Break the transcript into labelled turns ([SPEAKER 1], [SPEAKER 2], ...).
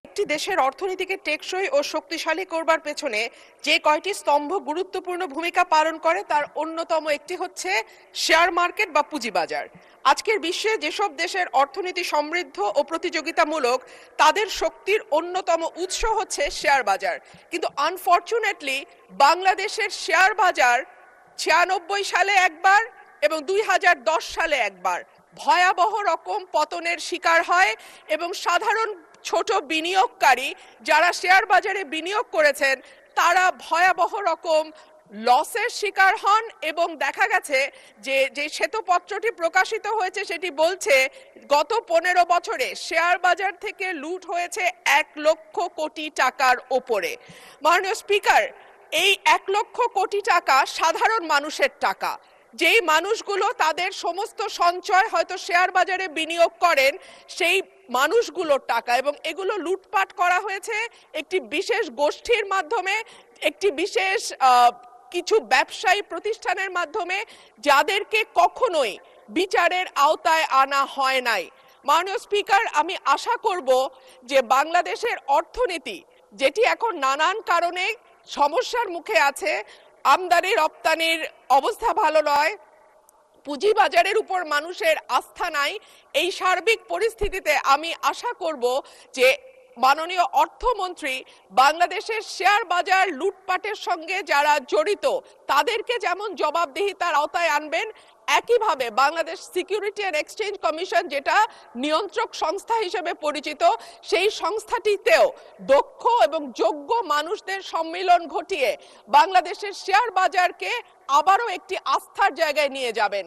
[SPEAKER 1] একটি দেশের অর্থনীতিকে টেকসই ও শক্তিশালী করবার পেছনে যে কয়টি স্তম্ভ গুরুত্বপূর্ণ ভূমিকা পালন করে তার অন্যতম একটি হচ্ছে শেয়ার মার্কেট বা পুঁজিবাজার। আজকের বিশ্বে যেসব দেশের অর্থনীতি সমৃদ্ধ ও প্রতিযোগিতামূলক তাদের শক্তির অন্যতম উৎস হচ্ছে শেয়ার বাজার, কিন্তু আনফরচুনেটলি বাংলাদেশের শেয়ার বাজার 96 সালে একবার এবং 2010 সালে একবার ভয়াবহ রকম পতনের শিকার হয় এবং সাধারণ ছোট বিনিয়োগকারী যারা শেয়ার বাজারে বিনিয়োগ করেছেন তারা ভয়াবহ রকম লসের শিকার হন এবং দেখা গেছে যে শ্বেতপত্রটি প্রকাশিত হয়েছে সেটি বলছে গত 15 বছরে শেয়ার বাজার থেকে লুট হয়েছে 1,00,000 কোটি টাকার ওপরে। মাননীয় স্পিকার, এই 1,00,000 কোটি টাকা সাধারণ মানুষের টাকা, যেই মানুষগুলো তাদের সমস্ত সঞ্চয় হয়তো শেয়ার বাজারে বিনিয়োগ করেন সেই মানুষগুলোর টাকা, এবং এগুলো লুটপাট করা হয়েছে একটি বিশেষ গোষ্ঠীর মাধ্যমে, একটি বিশেষ কিছু ব্যবসায়ী প্রতিষ্ঠানের মাধ্যমে, যাদেরকে কখনোই বিচারের আওতায় আনা হয় নাই। মাননীয় স্পিকার, আমি আশা করব যে বাংলাদেশের অর্থনীতি যেটি এখন নানান কারণে সমস্যার মুখে আছে, আমদানি রপ্তানির অবস্থা ভালো নয়, পুঁজিবাজারের উপর মানুষের আস্থা নাই, এই সার্বিক পরিস্থিতিতে আমি আশা করব যে মাননীয় অর্থমন্ত্রী বাংলাদেশের শেয়ার বাজার লুটপাটের সঙ্গে যারা জড়িত তাদেরকে যেমন জবাবদিহিতার আওতায় আনবেন, একইভাবে Bangladesh security and exchange commission যেটা নিয়ন্ত্রক সংস্থা হিসেবে পরিচিত সেই সংস্থাটিতেও দক্ষ এবং যোগ্য মানুষদের সম্মিলন ঘটিয়ে বাংলাদেশের শেয়ার বাজারকে আবারও একটি আস্থার জায়গায় নিয়ে যাবেন।